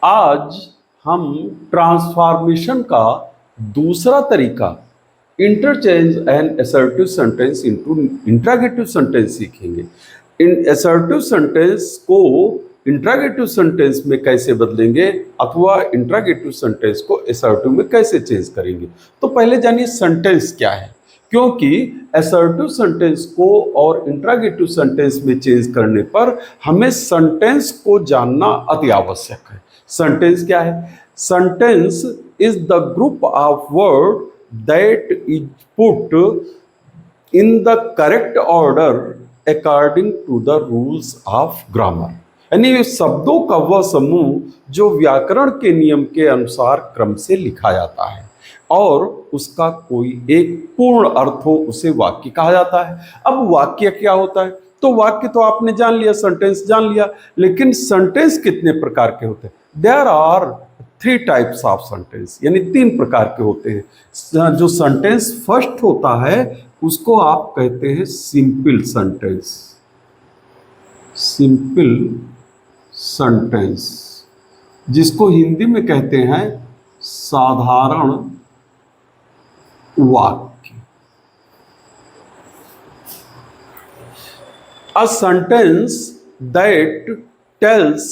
आज हम ट्रांसफॉर्मेशन का दूसरा तरीका interchange and assertive sentence into interrogative sentence सीखेंगे। इन असर्टिव सेंटेंस को इंट्रागेटिव सेंटेंस में कैसे बदलेंगे अथवा इंट्रागेटिव सेंटेंस को असर्टिव में कैसे चेंज करेंगे। तो पहले जानिए सेंटेंस क्या है, क्योंकि असर्टिव सेंटेंस को और इंट्रागेटिव सेंटेंस में चेंज करने पर हमें सेंटेंस को जानना अति आवश्यक है। सेंटेंस क्या है? Sentence is the group of word that is put in the correct order according to the rules of grammar. यानी शब्दों का वह समूह जो व्याकरण के नियम के अनुसार क्रम से लिखा जाता है और उसका कोई एक पूर्ण अर्थ हो, उसे वाक्य कहा जाता है। अब वाक्य क्या होता है? तो वाक्य तो आपने जान लिया, सेंटेंस जान लिया, लेकिन सेंटेंस कितने प्रकार के होते हैं? There are 3 types of sentence, यानी 3 प्रकार के होते हैं। जो सेंटेंस फर्स्ट होता है उसको आप कहते हैं सिंपल सेंटेंस। सिंपल सेंटेंस जिसको हिंदी में कहते हैं साधारण वाक्य। A sentence that tells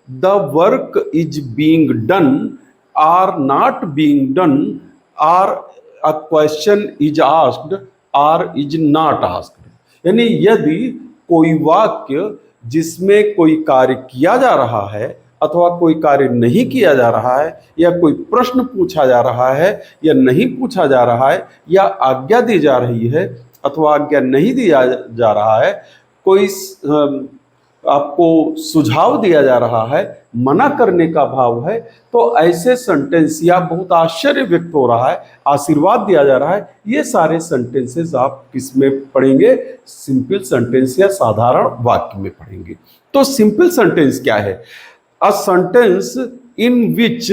the work is being done or not being done, or a question is asked or is not asked। यानी यदि कोई वाक्य जिसमें कोई कार्य किया जा रहा है अथवा कोई कार्य नहीं किया जा रहा है, या कोई प्रश्न पूछा जा रहा है या नहीं पूछा जा रहा है, या आज्ञा दी जा रही है अथवा आज्ञा नहीं दिया जा रहा है, कोई आपको सुझाव दिया जा रहा है, मना करने का भाव है, तो ऐसे सेंटेंस, या बहुत आश्चर्य व्यक्त हो रहा है, आशीर्वाद दिया जा रहा है, ये सारे सेंटेंसेस आप किस में पढ़ेंगे? सिंपल सेंटेंस या साधारण वाक्य में पढ़ेंगे। तो सिंपल सेंटेंस क्या है? A sentence in which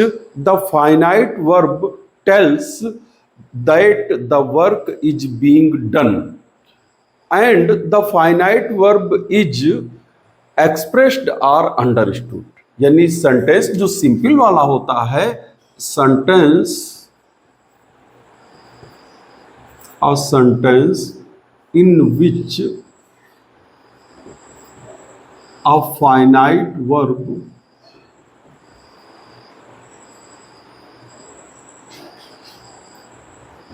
the finite verb tells that the work is being done and the finite verb is expressed or understood। यानी सेंटेंस जो सिंपल वाला होता है, sentence a sentence in which a finite verb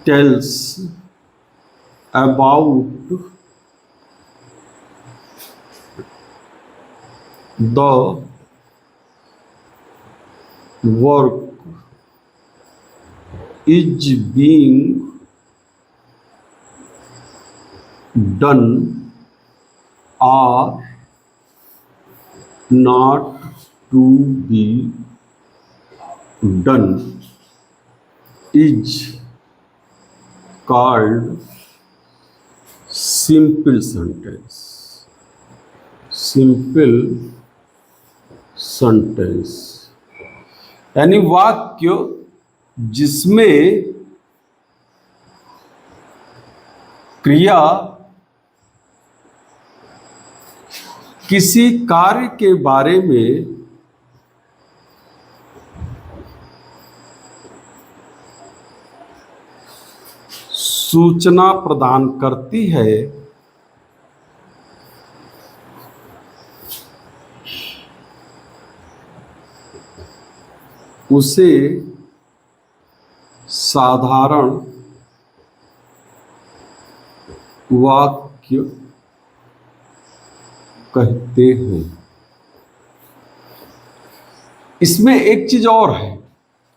tells about the work is being done or not to be done is called simple sentence। Simple sentence यानी वाक्य जिसमें क्रिया किसी कार्य के बारे में सूचना प्रदान करती है, उसे साधारण वाक्य कहते हैं। इसमें एक चीज और है,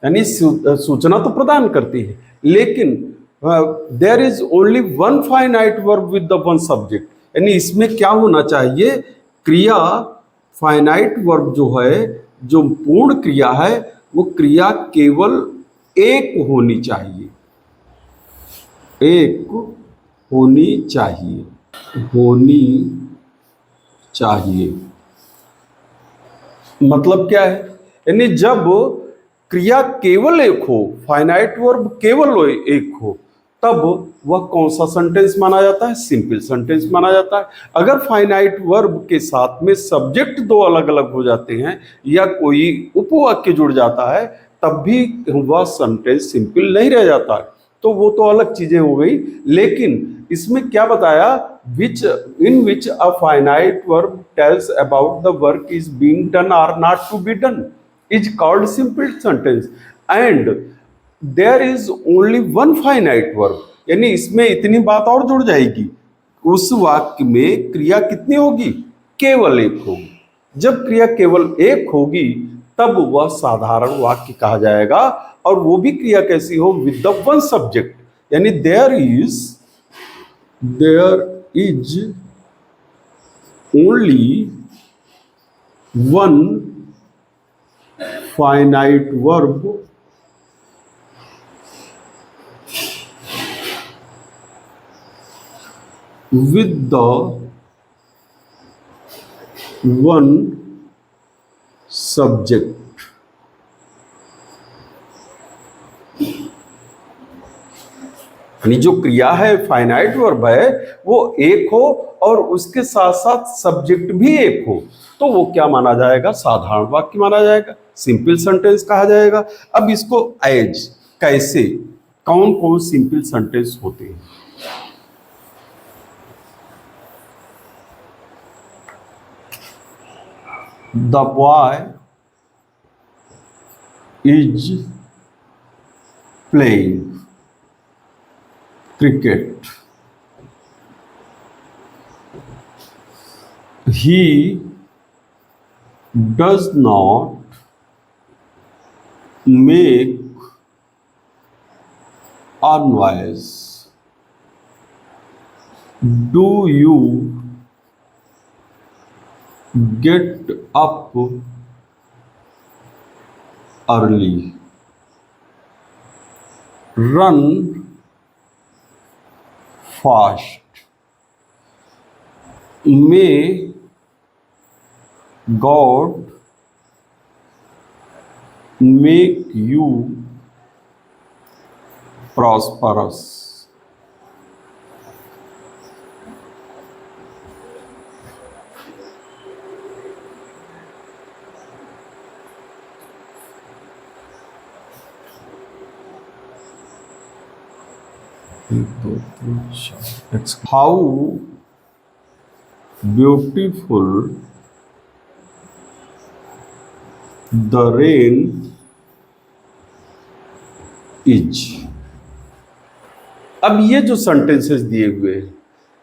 यानी सूचना तो प्रदान करती है, लेकिन there is only one finite verb with the one subject. यानी इसमें क्या होना चाहिए? क्रिया फाइनाइट वर्ब जो है, जो पूर्ण क्रिया है, वो क्रिया केवल एक होनी चाहिए, एक होनी चाहिए। मतलब क्या है? यानी जब क्रिया केवल एक हो, फाइनाइट वर्ब केवल एक हो, तब वह कौन सा सेंटेंस माना जाता है? सिंपल सेंटेंस माना जाता है। अगर फाइनाइट वर्ब के साथ में सब्जेक्ट दो अलग अलग हो जाते हैं या कोई उपवाक्य जुड़ जाता है, तब भी वह सेंटेंस सिंपल नहीं रह जाता है। तो वो तो अलग चीजें हो गई, लेकिन इसमें क्या बताया? Which in which a finite verb tells about the work is being done और not to be done is called simple sentence and there is only one finite verb. यानी इसमें इतनी बात और जुड़ जाएगी, उस वाक्य में क्रिया कितनी होगी? केवल एक होगी। जब क्रिया केवल एक होगी तब वह साधारण वाक्य कहा जाएगा, और वो भी क्रिया कैसी हो? With the one subject. यानी there is only one finite verb with the one subject। यानी जो क्रिया है, फाइनाइट वर्ब है, वो एक हो और उसके साथ साथ सब्जेक्ट भी एक हो, तो वो क्या माना जाएगा? साधारण वाक्य माना जाएगा, सिंपल सेंटेंस कहा जाएगा। अब इसको एज कैसे, कौन कौन सिंपल सेंटेंस होते हैं? The boy is playing cricket. He does not make a noise. Do you get up early? Run fast. May God make you prosperous. How beautiful the rain is। अब ये जो sentences दिए हुए हैं,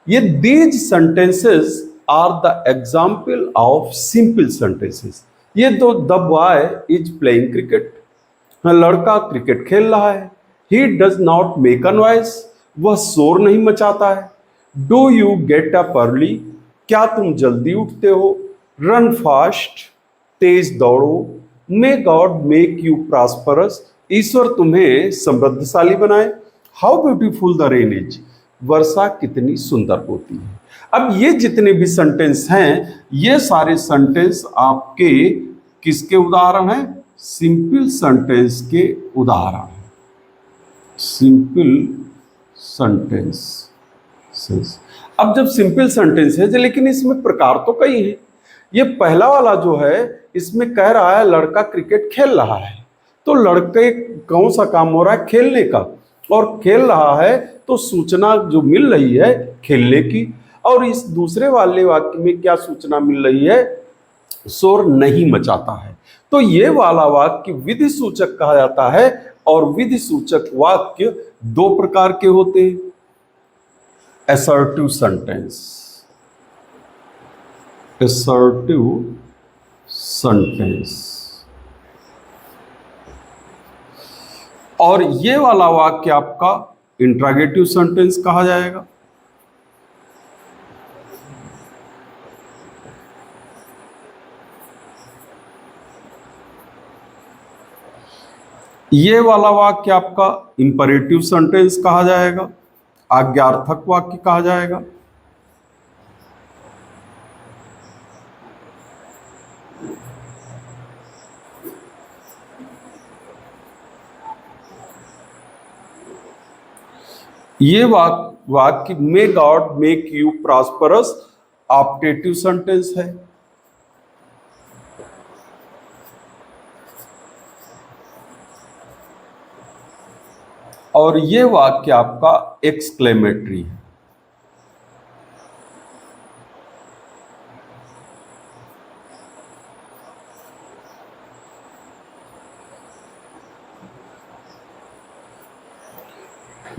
ये these sentences are the example of simple sentences. ये दो, the boy is playing cricket, लड़का क्रिकेट खेल रहा है। He does not make a noise, वह शोर नहीं मचाता है। Do you get up early, क्या तुम जल्दी उठते हो। रन फास्ट, तेज दौड़ो। May God make you prosperous, ईश्वर तुम्हें समृद्धशाली बनाए। How beautiful the rain is, वर्षा कितनी सुंदर होती है। अब ये जितने भी सेंटेंस हैं, ये सारे सेंटेंस आपके किसके उदाहरण हैं? सिंपल सेंटेंस के उदाहरण हैं। Simple sentence. अब जब सिंपल सेंटेंस है, लेकिन इसमें प्रकार तो कई हैं। ये पहला वाला जो है, इसमें कह रहा है लड़का क्रिकेट खेल रहा है, तो लड़के कौन सा काम हो रहा है? खेलने का। और खेल रहा है तो सूचना जो मिल रही है खेलने की। और इस दूसरे वाले वाक्य में क्या सूचना मिल रही है? शोर नहीं मचाता है। तो ये वाला वाक्य विधि सूचक कहा जाता है। और विधि सूचक वाक्य दो प्रकार के होते हैं। assertive सेंटेंस, assertive सेंटेंस, और ये वाला वाक्य आपका इंट्रागेटिव सेंटेंस कहा जाएगा। ये वाला वाक्य आपका इंपरेटिव सेंटेंस कहा जाएगा, आज्ञार्थक वाक्य कहा जाएगा। ये वाक्य मे God make you prosperous optative sentence है। और ये वाक्य आपका एक्सक्लेमेटरी है।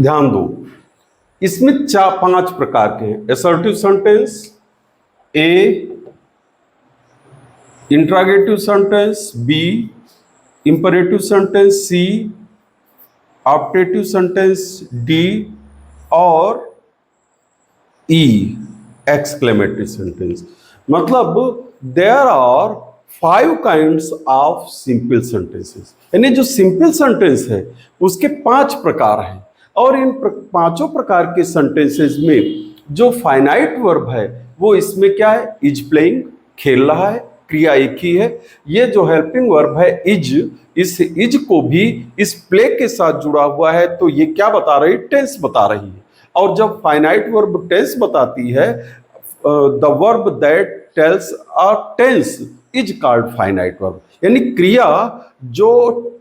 ध्यान दो, इसमें 5 प्रकार के हैं। Assertive sentence, A interrogative sentence, B imperative sentence, C optative sentence, D और ई एक्सक्लेमेटरी सेंटेंस। मतलब there are 5 kinds of simple sentences, यानी जो सिंपल सेंटेंस है उसके 5 प्रकार हैं। और इन 5 प्रकार के सेंटेंसेस में जो फाइनाइट वर्ब है वो इसमें क्या है, इज प्लेइंग, खेल रहा है, क्रिया एक ही है। ये जो हेल्पिंग वर्ब है इज, इस इज को भी इस प्ले के साथ जुड़ा हुआ है, तो ये क्या बता रही है, टेंस बता रही है। और जब फाइनाइट वर्ब टेंस बताती है, the verb that tells a tense is called finite verb, यानी क्रिया जो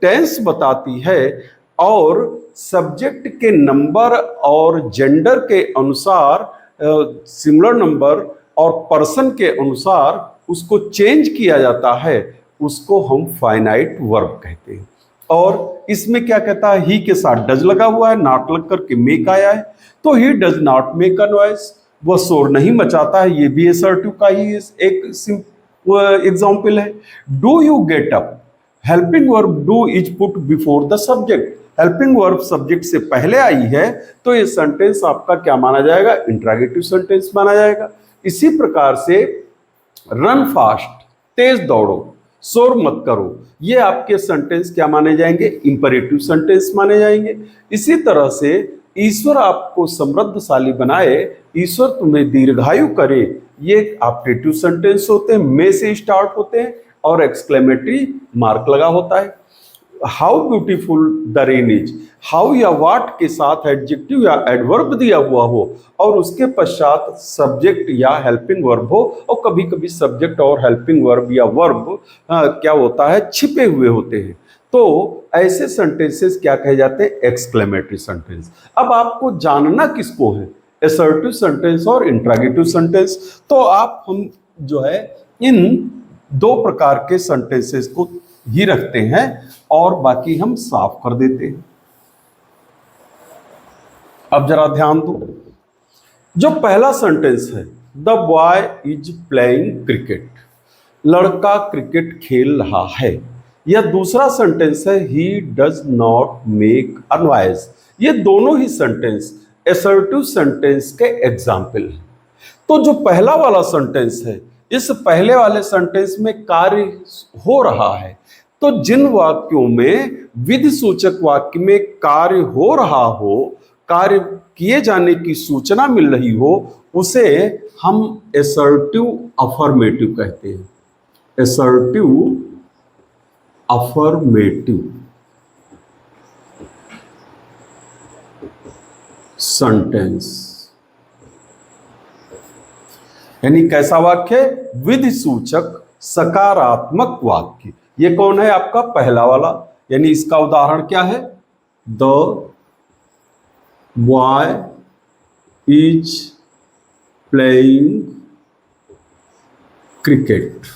टेंस बताती है और सब्जेक्ट के नंबर और जेंडर के अनुसार, सिंगुलर नंबर और पर्सन के अनुसार उसको चेंज किया जाता है, उसको हम फाइनाइट वर्ब कहते हैं। और इसमें क्या कहता है, ही के साथ डज लगा हुआ है, नॉट लग करके मेक आया है, तो ही does not make a noise, वह शोर नहीं मचाता है, ये भी असर्टिव का ही एक एग्जाम्पल है। Do you get up, helping verb do is put before the subject, helping verb subject से पहले आई है, तो ये सेंटेंस आपका क्या माना जाएगा, इंट्रागेटिव सेंटेंस माना जाएगा। इसी प्रकार से रन फास्ट, तेज दौड़ो, शोर मत करो, ये आपके सेंटेंस क्या माने जाएंगे, इंपरेटिव सेंटेंस माने जाएंगे। इसी तरह से ईश्वर आपको समृद्धशाली बनाए, ईश्वर तुम्हें दीर्घायु करे, ये ऑप्टेटिव सेंटेंस होते हैं, में से स्टार्ट होते हैं और एक्सक्लेमेटरी मार्क लगा होता है। How beautiful the rain is, how या वाट के साथ एडजेक्टिव या एडवर्ब दिया हुआ हो और उसके पश्चात सब्जेक्ट या हेल्पिंग वर्ब हो, और कभी कभी सब्जेक्ट और हेल्पिंग वर्ब या वर्ब क्या होता है, छिपे हुए होते हैं, तो ऐसे सेंटेंसेस क्या कहे जाते हैं, एक्सक्लेमेटरी सेंटेंस। अब आपको जानना किसको है, असर्टिव सेंटेंस और इंट्रागेटिव सेंटेंस। तो आप हम जो है इन 2 प्रकार के सेंटेंसेस को ही रखते हैं और बाकी हम साफ कर देते हैं। अब जरा ध्यान दो, जो पहला सेंटेंस है, the boy is playing cricket, लड़का क्रिकेट खेल रहा है, यह दूसरा सेंटेंस है, he does not make a noise. ये दोनों ही सेंटेंस असर्टिव सेंटेंस के एग्जाम्पल हैं। तो जो पहला वाला सेंटेंस है, इस पहले वाले सेंटेंस में कार्य हो रहा है, तो जिन वाक्यों में विधि सूचक वाक्य में कार्य हो रहा हो, कार्य किए जाने की सूचना मिल रही हो, उसे हम असर्टिव अफर्मेटिव कहते हैं, असर्टिव अफर्मेटिव सेंटेंस। यानी कैसा वाक्य, विधि सूचक सकारात्मक वाक्य। ये कौन है, आपका पहला वाला, यानी इसका उदाहरण क्या है, the boy is playing cricket.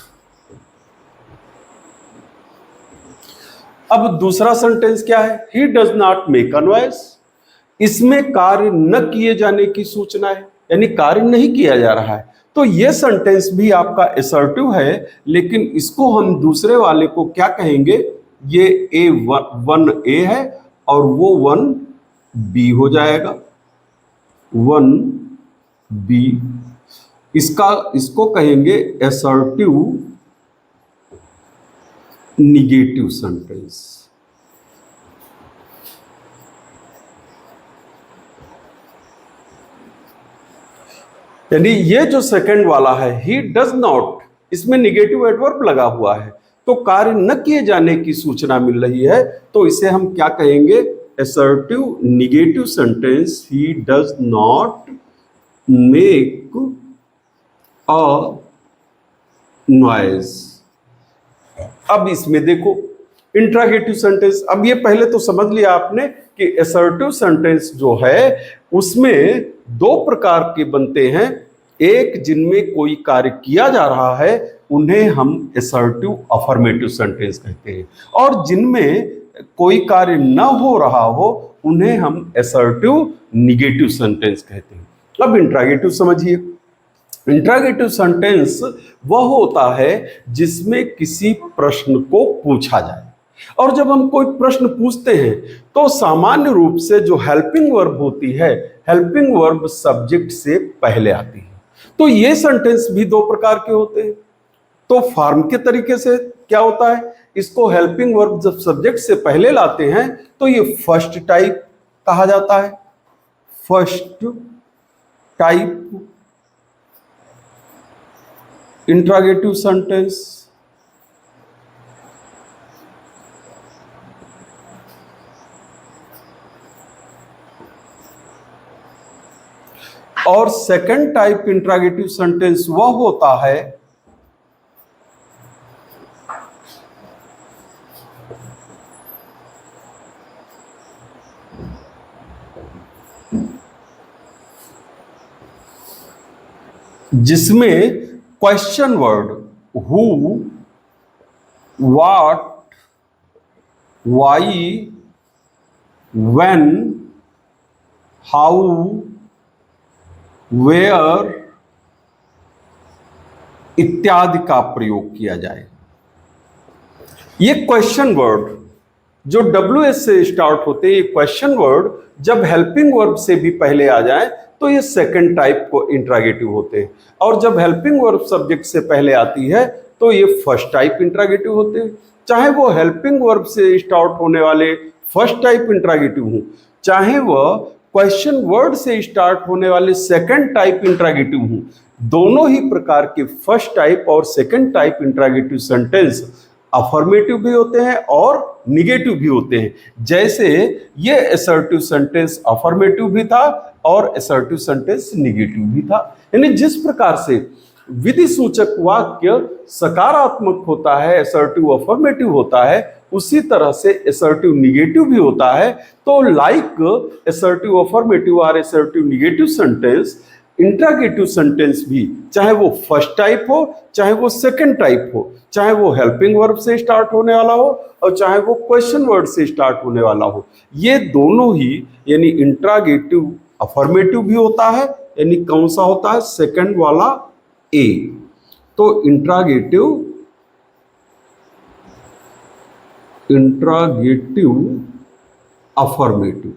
अब दूसरा सेंटेंस क्या है, he does not make a noise. इसमें कार्य न किए जाने की सूचना है, यानी कार्य नहीं किया जा रहा है, तो ये सेंटेंस भी आपका असर्टिव है, लेकिन इसको हम दूसरे वाले को क्या कहेंगे, ये A1A है और वो 1B हो जाएगा, 1B। इसको कहेंगे असर्टिव निगेटिव सेंटेंस। यानी ये जो सेकंड वाला है, ही डज नॉट, इसमें निगेटिव एडवर्ब लगा हुआ है, तो कार्य न किए जाने की सूचना मिल रही है, तो इसे हम क्या कहेंगे, assertive negative sentence, he does not make a noise. अब इसमें देखो इंट्रागेटिव सेंटेंस, अब ये पहले तो समझ लिया आपने कि असर्टिव सेंटेंस जो है उसमें दो प्रकार के बनते हैं। एक जिनमें कोई कार्य किया जा रहा है उन्हें हम असर्टिव अफर्मेटिव सेंटेंस कहते हैं, और जिनमें कोई कार्य न हो रहा हो उन्हें हम असर्टिव निगेटिव सेंटेंस कहते हैं। अब इंट्रागेटिव समझिए। इंट्रागेटिव सेंटेंस वह होता है जिसमें किसी प्रश्न को पूछा जाए, और जब हम कोई प्रश्न पूछते हैं तो सामान्य रूप से जो हेल्पिंग वर्ब होती है, हेल्पिंग वर्ब सब्जेक्ट से पहले आती है। तो ये सेंटेंस भी दो प्रकार के होते हैं। तो फॉर्म के तरीके से क्या होता है, इसको हेल्पिंग वर्ब जब सब्जेक्ट से पहले लाते हैं तो ये फर्स्ट टाइप कहा जाता है, फर्स्ट टाइप इंट्रागेटिव सेंटेंस। और सेकंड टाइप इंट्रागेटिव सेंटेंस वह होता है जिसमें question word who, what, why, when, how, where इत्यादि का प्रयोग किया जाए। ये क्वेश्चन वर्ड जो WH से स्टार्ट होते हैं, ये क्वेश्चन वर्ड जब हेल्पिंग वर्ब से भी पहले आ जाए तो ये सेकंड टाइप को इंट्रागेटिव होते हैं, और जब हेल्पिंग वर्ब सब्जेक्ट से पहले आती है तो ये फर्स्ट टाइप इंट्रागेटिव होते हैं। चाहे वो हेल्पिंग वर्ब से स्टार्ट होने वाले फर्स्ट टाइप इंट्रागेटिव हों, चाहे वह क्वेश्चन वर्ड से स्टार्ट होने वाले सेकंड टाइप इंट्रागेटिव हूं, दोनों ही प्रकार के फर्स्ट टाइप और second type interrogative sentence affirmative भी होते हैं और निगेटिव भी होते हैं। जैसे ये असर्टिव सेंटेंस अफर्मेटिव भी था और असर्टिव सेंटेंस निगेटिव भी था। यानी जिस प्रकार से विधि सूचक वाक्य सकारात्मक होता है, असर्टिव अफर्मेटिव होता है, उसी तरह से असर्टिव निगेटिव भी होता है। तो लाइक असर्टिव अफर्मेटिव और assertive negative sentence, interrogative sentence भी, चाहे वो फर्स्ट टाइप हो चाहे वो सेकंड टाइप हो, चाहे वो हेल्पिंग वर्ब से स्टार्ट होने वाला हो और चाहे वो क्वेश्चन वर्ड से स्टार्ट होने वाला हो, ये दोनों ही यानी इंट्रागेटिव अफर्मेटिव भी होता है। यानी कौन सा होता है, सेकंड वाला ए। तो interrogative affirmative,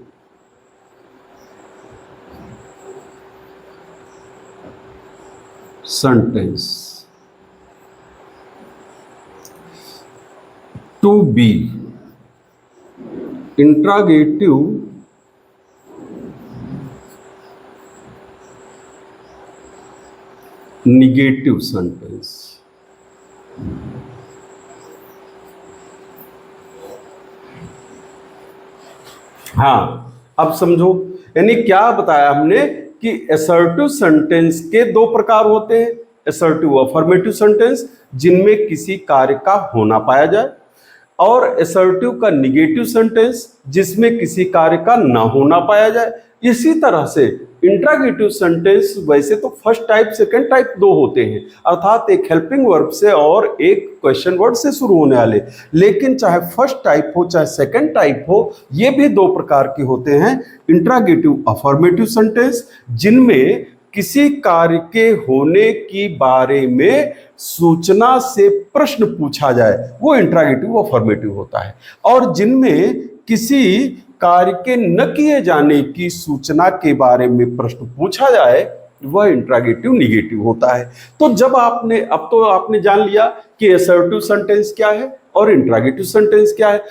sentence to be interrogative negative sentence. हाँ, अब समझो, यानी क्या बताया हमने कि असर्टिव सेंटेंस के दो प्रकार होते हैं, असर्टिव अफर्मेटिव सेंटेंस जिनमें किसी कार्य का होना पाया जाए, और असर्टिव का निगेटिव सेंटेंस जिसमें किसी कार्य का ना होना पाया जाए। इसी तरह से इंट्रागेटिव सेंटेंस वैसे तो फर्स्ट टाइप सेकंड टाइप दो होते हैं, अर्थात एक हेल्पिंग वर्ब से और एक क्वेश्चन वर्ड से शुरू होने वाले, लेकिन चाहे फर्स्ट टाइप हो चाहे सेकंड टाइप हो, ये भी दो प्रकार के होते हैं। इंट्रागेटिव अफर्मेटिव सेंटेंस जिनमें किसी कार्य के होने की बारे में सूचना से प्रश्न पूछा जाए, वो इंट्रागेटिव अफर्मेटिव होता है, और जिनमें किसी कार्य के न किए जाने की सूचना के बारे में प्रश्न पूछा जाए, वह इंट्रागेटिव निगेटिव होता है। तो जब आपने जान लिया कि असर्टिव सेंटेंस क्या है और इंट्रागेटिव सेंटेंस क्या है,